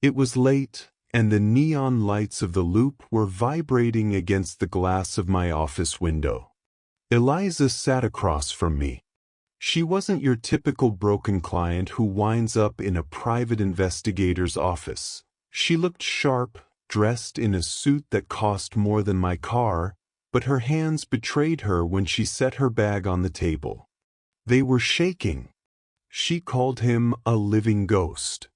It was late, and the neon lights of the loop were vibrating against the glass of my office window. Eliza sat across from me. She wasn't your typical broken client who winds up in a private investigator's office. She looked sharp, dressed in a suit that cost more than my car, but her hands betrayed her when she set her bag on the table. They were shaking. She called him a living ghost.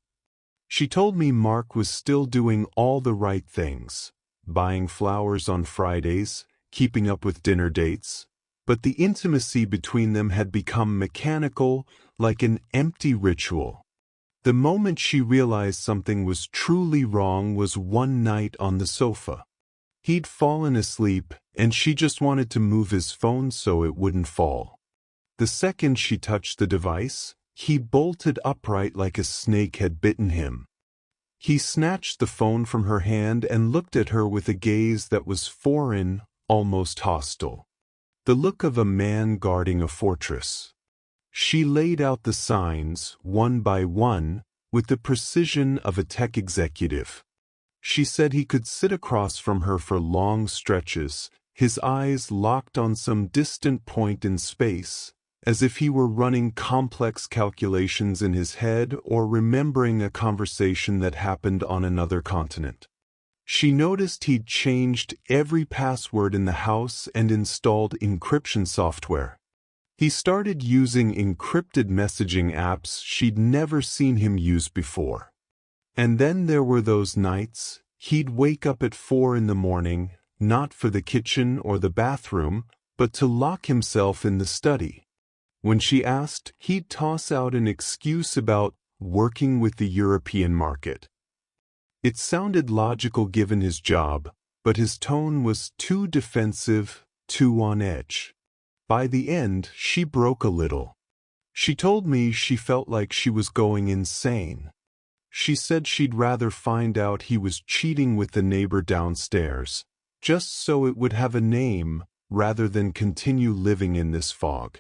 She told me Mark was still doing all the right things, buying flowers on Fridays, keeping up with dinner dates, but the intimacy between them had become mechanical, like an empty ritual. The moment she realized something was truly wrong was one night on the sofa. He'd fallen asleep, and she just wanted to move his phone so it wouldn't fall. The second she touched the device, he bolted upright like a snake had bitten him. He snatched the phone from her hand and looked at her with a gaze that was foreign, almost hostile. The look of a man guarding a fortress. She laid out the signs, one by one, with the precision of a tech executive. She said he could sit across from her for long stretches, his eyes locked on some distant point in space, as if he were running complex calculations in his head or remembering a conversation that happened on another continent. She noticed he'd changed every password in the house and installed encryption software. He started using encrypted messaging apps she'd never seen him use before. And then there were those nights, he'd wake up at 4 in the morning, not for the kitchen or the bathroom, but to lock himself in the study. When she asked, he'd toss out an excuse about working with the European market. It sounded logical given his job, but his tone was too defensive, too on edge. By the end, she broke a little. She told me she felt like she was going insane. She said she'd rather find out he was cheating with the neighbor downstairs, just so it would have a name, rather than continue living in this fog.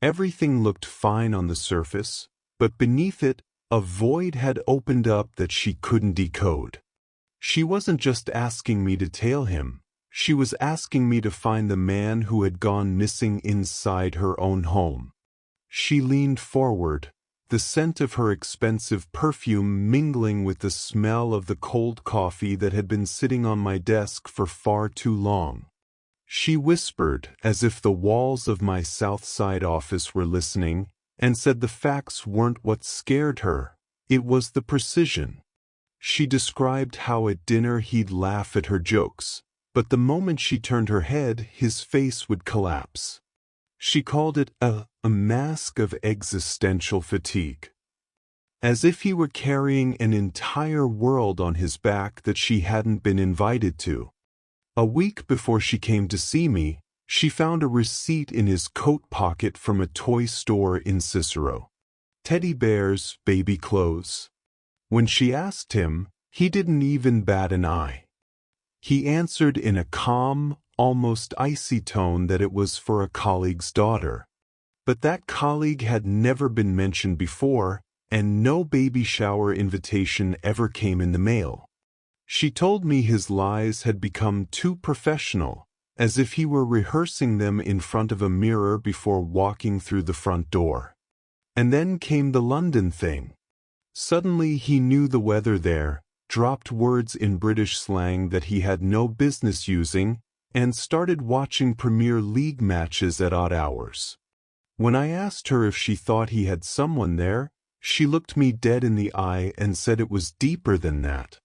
Everything looked fine on the surface, but beneath it, a void had opened up that she couldn't decode. She wasn't just asking me to tail him, she was asking me to find the man who had gone missing inside her own home. She leaned forward, the scent of her expensive perfume mingling with the smell of the cold coffee that had been sitting on my desk for far too long. She whispered, as if the walls of my South Side office were listening, and said the facts weren't what scared her, it was the precision. She described how at dinner he'd laugh at her jokes, but the moment she turned her head, his face would collapse. She called it a mask of existential fatigue. As if he were carrying an entire world on his back that she hadn't been invited to. A week before she came to see me, she found a receipt in his coat pocket from a toy store in Cicero. Teddy bears, baby clothes. When she asked him, he didn't even bat an eye. He answered in a calm, almost icy tone that it was for a colleague's daughter. But that colleague had never been mentioned before, and no baby shower invitation ever came in the mail. She told me his lies had become too professional, as if he were rehearsing them in front of a mirror before walking through the front door. And then came the London thing. Suddenly he knew the weather there, dropped words in British slang that he had no business using, and started watching Premier League matches at odd hours. When I asked her if she thought he had someone there, she looked me dead in the eye and said it was deeper than that.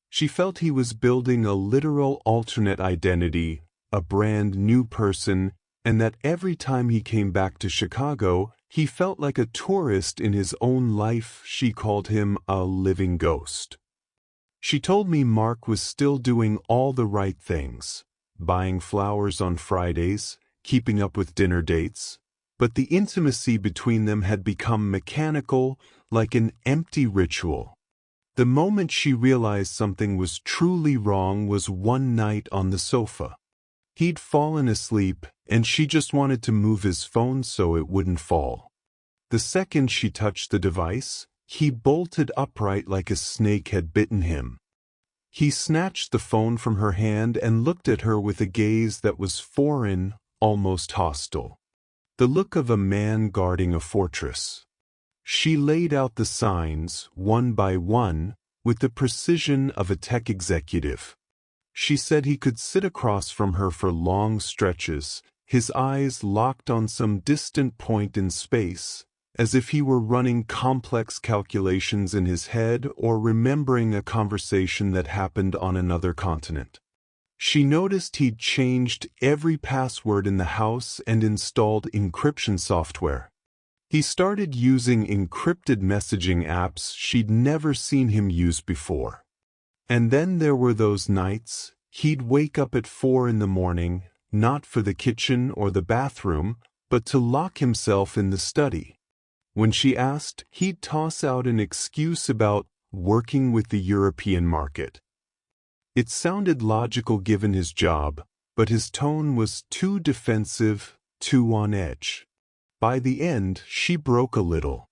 She felt he was building a literal alternate identity, a brand new person, and that every time he came back to Chicago, he felt like a tourist in his own life. She called him a living ghost. She told me Mark was still doing all the right things, buying flowers on Fridays, keeping up with dinner dates, but the intimacy between them had become mechanical, like an empty ritual. The moment she realized something was truly wrong was one night on the sofa. He'd fallen asleep, and she just wanted to move his phone so it wouldn't fall. The second she touched the device, He bolted upright like a snake had bitten him. He snatched the phone from her hand and looked at her with a gaze that was foreign, almost hostile. The look of a man guarding a fortress. She laid out the signs, one by one, with the precision of a tech executive. She said he could sit across from her for long stretches, his eyes locked on some distant point in space, as if he were running complex calculations in his head or remembering a conversation that happened on another continent. She noticed he'd changed every password in the house and installed encryption software. He started using encrypted messaging apps she'd never seen him use before. And then there were those nights, he'd wake up at 4 in the morning, not for the kitchen or the bathroom, but to lock himself in the study. When she asked, he'd toss out an excuse about working with the European market. It sounded logical given his job, but his tone was too defensive, too on edge. By the end, she broke a little.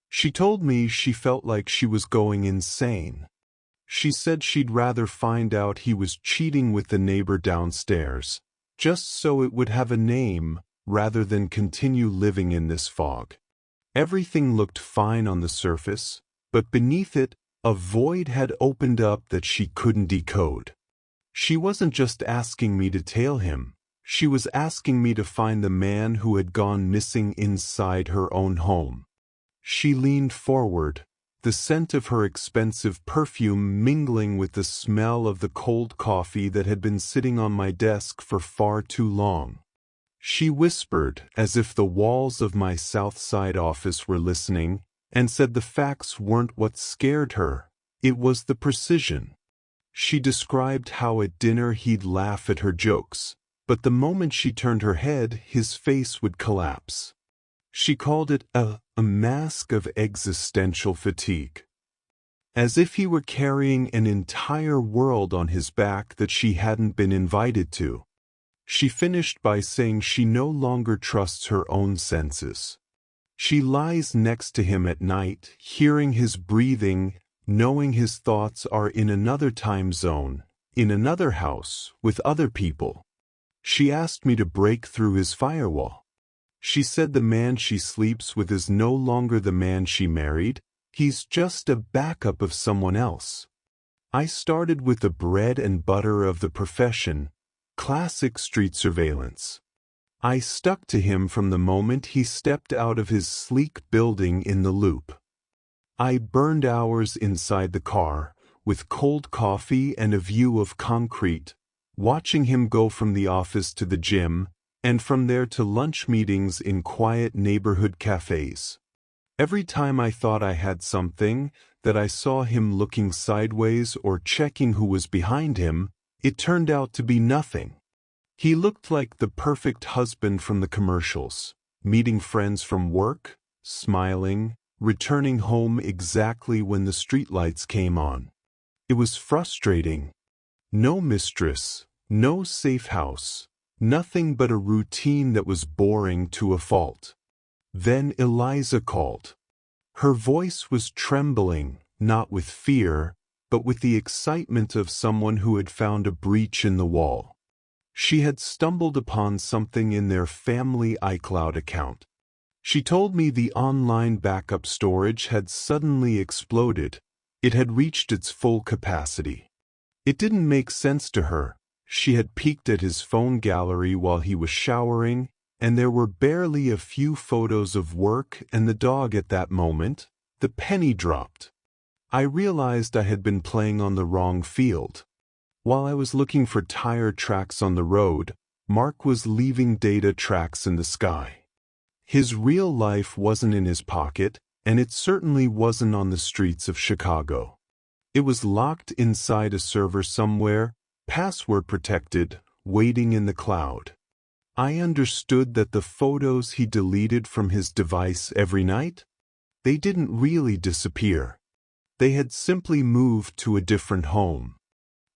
She told me she felt like she was going insane. She said she'd rather find out he was cheating with the neighbor downstairs, just so it would have a name, rather than continue living in this fog. Everything looked fine on the surface, but beneath it, a void had opened up that she couldn't decode. She wasn't just asking me to tail him, she was asking me to find the man who had gone missing inside her own home. She leaned forward, the scent of her expensive perfume mingling with the smell of the cold coffee that had been sitting on my desk for far too long. She whispered, as if the walls of my South Side office were listening, and said the facts weren't what scared her, it was the precision. She described how at dinner he'd laugh at her jokes, but the moment she turned her head, his face would collapse. She called it a mask of existential fatigue. As if he were carrying an entire world on his back that she hadn't been invited to. She finished by saying she no longer trusts her own senses. She lies next to him at night, hearing his breathing, knowing his thoughts are in another time zone, in another house, with other people. She asked me to break through his firewall. She said the man she sleeps with is no longer the man she married, he's just a backup of someone else. I started with the bread and butter of the profession, classic street surveillance. I stuck to him from the moment he stepped out of his sleek building in the Loop. I burned hours inside the car, with cold coffee and a view of concrete, watching him go from the office to the gym, and from there to lunch meetings in quiet neighborhood cafes. Every time I thought I had something, that I saw him looking sideways or checking who was behind him, it turned out to be nothing. He looked like the perfect husband from the commercials, meeting friends from work, smiling, returning home exactly when the streetlights came on. It was frustrating. No mistress, no safe house, nothing but a routine that was boring to a fault. Then Eliza called. Her voice was trembling, not with fear, but with the excitement of someone who had found a breach in the wall. She had stumbled upon something in their family iCloud account. She told me the online backup storage had suddenly exploded. It had reached its full capacity. It didn't make sense to her. She had peeked at his phone gallery while he was showering, and there were barely a few photos of work and the dog at that moment. The penny dropped. I realized I had been playing on the wrong field. While I was looking for tire tracks on the road, Mark was leaving data tracks in the sky. His real life wasn't in his pocket, and it certainly wasn't on the streets of Chicago. It was locked inside a server somewhere, password protected, waiting in the cloud. I understood that the photos he deleted from his device every night, they didn't really disappear. They had simply moved to a different home.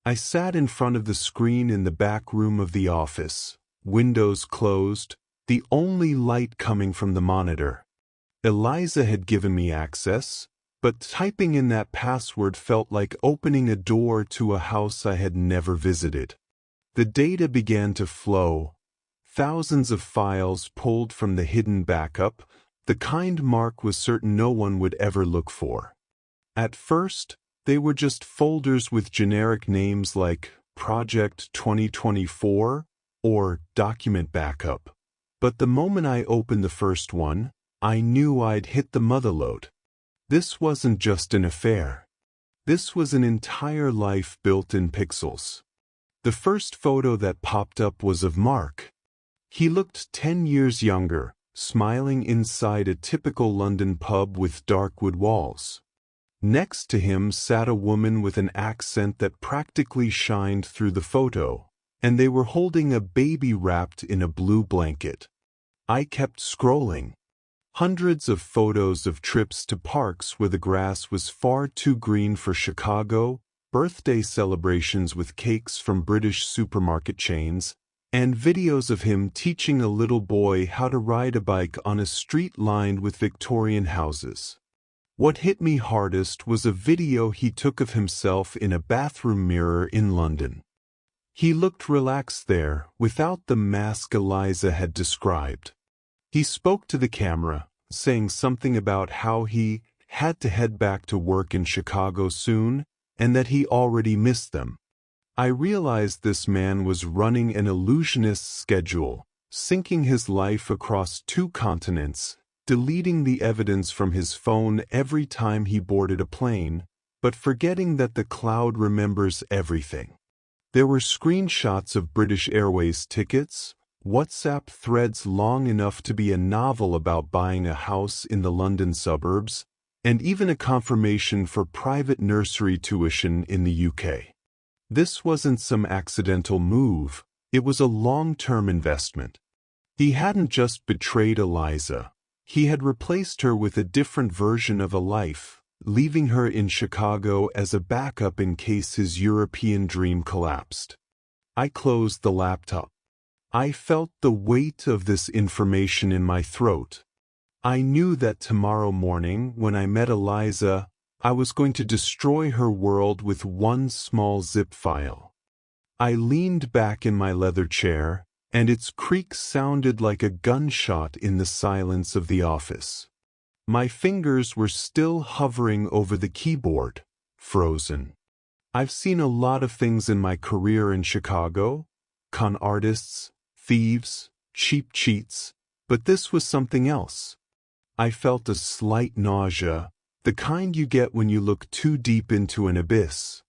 I sat in front of the screen in the back room of the office, windows closed, the only light coming from the monitor. Eliza had given me access, but typing in that password felt like opening a door to a house I had never visited. The data began to flow. Thousands of files pulled from the hidden backup, the kind Mark was certain no one would ever look for. At first, they were just folders with generic names like Project 2024 or Document Backup. But the moment I opened the first one, I knew I'd hit the motherlode. This wasn't just an affair. This was an entire life built in pixels. The first photo that popped up was of Mark. He looked 10 years younger, smiling inside a typical London pub with dark wood walls. Next to him sat a woman with an accent that practically shined through the photo, and they were holding a baby wrapped in a blue blanket. I kept scrolling. Hundreds of photos of trips to parks where the grass was far too green for Chicago, birthday celebrations with cakes from British supermarket chains, and videos of him teaching a little boy how to ride a bike on a street lined with Victorian houses. What hit me hardest was a video he took of himself in a bathroom mirror in London. He looked relaxed there, without the mask Eliza had described. He spoke to the camera, saying something about how he had to head back to work in Chicago soon, and that he already missed them. I realized this man was running an illusionist's schedule, syncing his life across 2 continents, deleting the evidence from his phone every time he boarded a plane, but forgetting that the cloud remembers everything. There were screenshots of British Airways tickets, WhatsApp threads long enough to be a novel about buying a house in the London suburbs, and even a confirmation for private nursery tuition in the UK. This wasn't some accidental move, it was a long-term investment. He hadn't just betrayed Eliza, he had replaced her with a different version of a life, leaving her in Chicago as a backup in case his European dream collapsed. I closed the laptop. I felt the weight of this information in my throat. I knew that tomorrow morning, when I met Eliza, I was going to destroy her world with one small zip file. I leaned back in my leather chair, and its creak sounded like a gunshot in the silence of the office. My fingers were still hovering over the keyboard, frozen. I've seen a lot of things in my career in Chicago, con artists, thieves, cheap cheats, but this was something else. I felt a slight nausea, the kind you get when you look too deep into an abyss.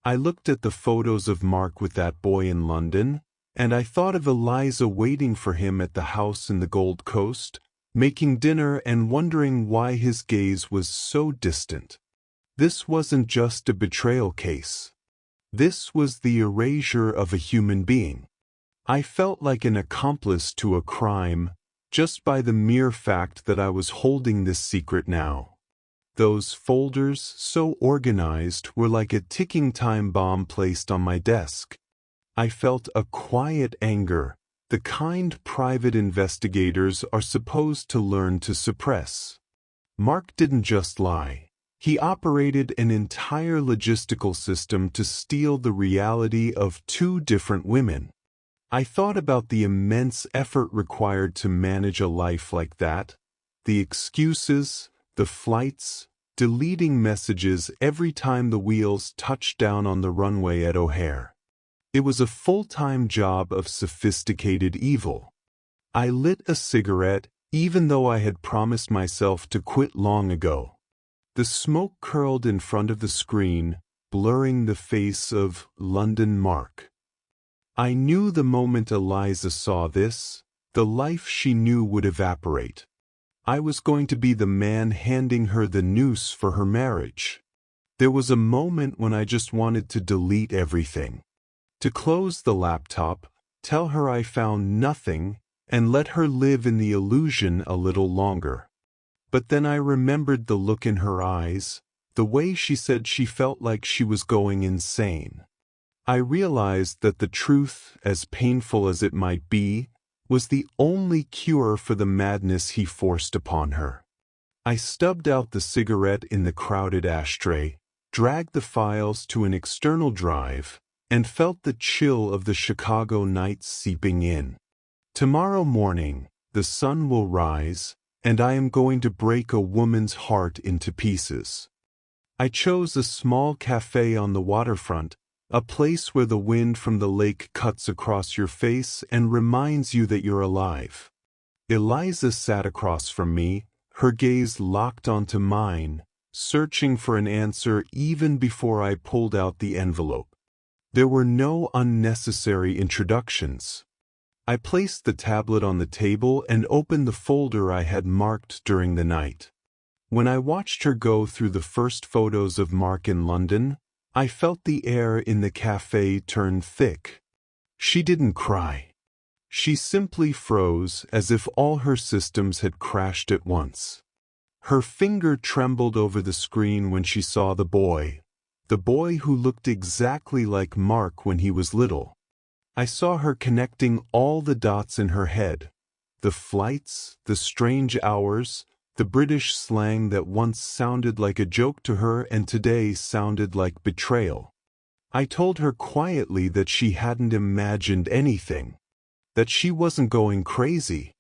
I looked at the photos of Mark with that boy in London, and I thought of Eliza waiting for him at the house in the Gold Coast, making dinner and wondering why his gaze was so distant. This wasn't just a betrayal case. This was the erasure of a human being. I felt like an accomplice to a crime, just by the mere fact that I was holding this secret now. Those folders, so organized, were like a ticking time bomb placed on my desk. I felt a quiet anger, the kind private investigators are supposed to learn to suppress. Mark didn't just lie. He operated an entire logistical system to steal the reality of 2 different women. I thought about the immense effort required to manage a life like that, the excuses, the flights, deleting messages every time the wheels touched down on the runway at O'Hare. It was a full-time job of sophisticated evil. I lit a cigarette, even though I had promised myself to quit long ago. The smoke curled in front of the screen, blurring the face of London Mark. I knew the moment Eliza saw this, the life she knew would evaporate. I was going to be the man handing her the noose for her marriage. There was a moment when I just wanted to delete everything. To close the laptop, tell her I found nothing, and let her live in the illusion a little longer. But then I remembered the look in her eyes, the way she said she felt like she was going insane. I realized that the truth, as painful as it might be, was the only cure for the madness he forced upon her. I stubbed out the cigarette in the crowded ashtray, dragged the files to an external drive, and felt the chill of the Chicago night seeping in. Tomorrow morning, the sun will rise, and I am going to break a woman's heart into pieces. I chose a small cafe on the waterfront, a place where the wind from the lake cuts across your face and reminds you that you're alive. Eliza sat across from me, her gaze locked onto mine, searching for an answer even before I pulled out the envelope. There were no unnecessary introductions. I placed the tablet on the table and opened the folder I had marked during the night. When I watched her go through the first photos of Mark in London, I felt the air in the cafe turn thick. She didn't cry. She simply froze as if all her systems had crashed at once. Her finger trembled over the screen when she saw the boy who looked exactly like Mark when he was little. I saw her connecting all the dots in her head. The flights, the strange hours, the British slang that once sounded like a joke to her and today sounded like betrayal. I told her quietly that she hadn't imagined anything, that she wasn't going crazy.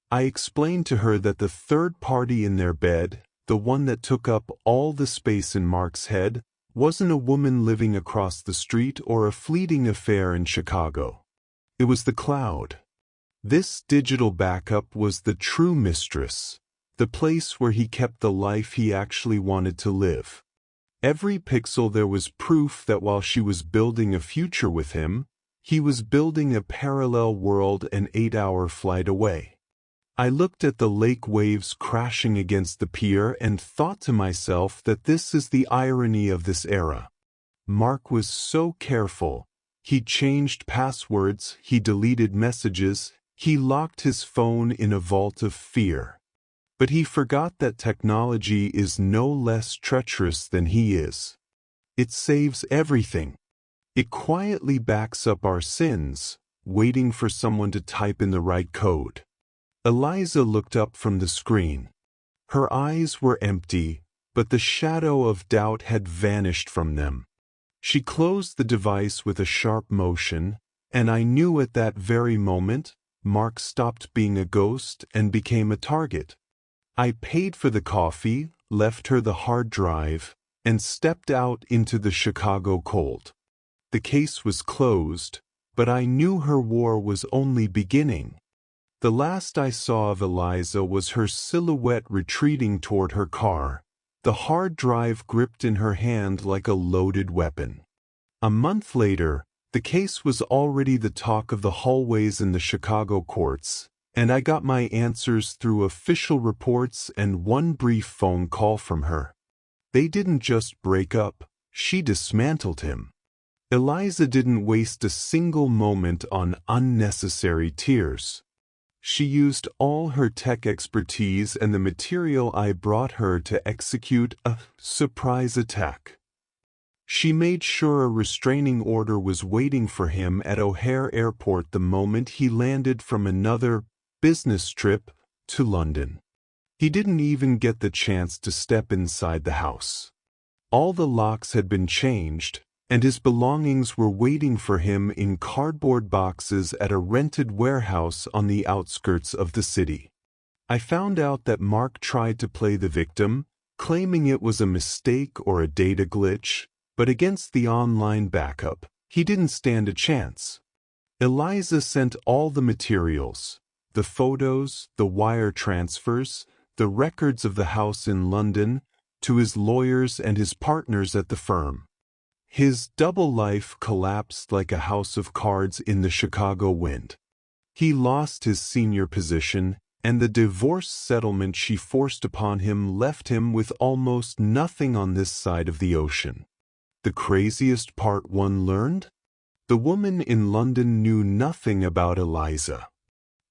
I explained to her that the third party in their bed, the one that took up all the space in Mark's head, wasn't a woman living across the street or a fleeting affair in Chicago. It was the cloud. This digital backup was the true mistress, the place where he kept the life he actually wanted to live. Every pixel there was proof that while she was building a future with him, he was building a parallel world an 8-hour flight away. I looked at the lake waves crashing against the pier and thought to myself that this is the irony of this era. Mark was so careful. He changed passwords, he deleted messages, he locked his phone in a vault of fear. But he forgot that technology is no less treacherous than he is. It saves everything. It quietly backs up our sins, waiting for someone to type in the right code. Eliza looked up from the screen. Her eyes were empty, but the shadow of doubt had vanished from them. She closed the device with a sharp motion, and I knew at that very moment, Mark stopped being a ghost and became a target. I paid for the coffee, left her the hard drive, and stepped out into the Chicago cold. The case was closed, but I knew her war was only beginning. The last I saw of Eliza was her silhouette retreating toward her car, the hard drive gripped in her hand like a loaded weapon. A month later, the case was already the talk of the hallways in the Chicago courts, and I got my answers through official reports and one brief phone call from her. They didn't just break up, she dismantled him. Eliza didn't waste a single moment on unnecessary tears. She used all her tech expertise and the material I brought her to execute a surprise attack. She made sure a restraining order was waiting for him at O'Hare Airport the moment he landed from another business trip to London. He didn't even get the chance to step inside the house. All the locks had been changed, and his belongings were waiting for him in cardboard boxes at a rented warehouse on the outskirts of the city. I found out that Mark tried to play the victim, claiming it was a mistake or a data glitch, but against the online backup, he didn't stand a chance. Eliza sent all the materials, the photos, the wire transfers, the records of the house in London, to his lawyers and his partners at the firm. His double life collapsed like a house of cards in the Chicago wind. He lost his senior position, and the divorce settlement she forced upon him left him with almost nothing on this side of the ocean. The craziest part one learned? The woman in London knew nothing about Eliza.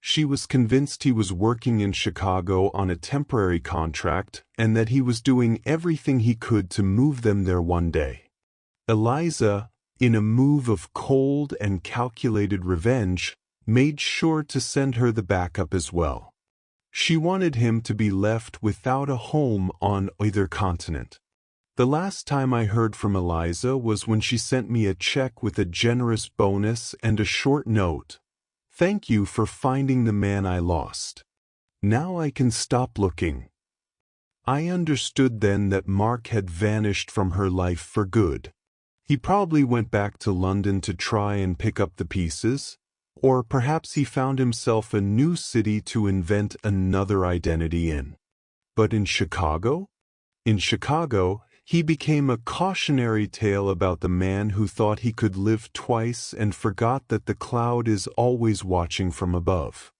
She was convinced he was working in Chicago on a temporary contract and that he was doing everything he could to move them there one day. Eliza, in a move of cold and calculated revenge, made sure to send her the backup as well. She wanted him to be left without a home on either continent. The last time I heard from Eliza was when she sent me a check with a generous bonus and a short note. "Thank you for finding the man I lost. Now I can stop looking." I understood then that Mark had vanished from her life for good. He probably went back to London to try and pick up the pieces, or perhaps he found himself a new city to invent another identity in. But in Chicago? In Chicago, he became a cautionary tale about the man who thought he could live twice and forgot that the cloud is always watching from above.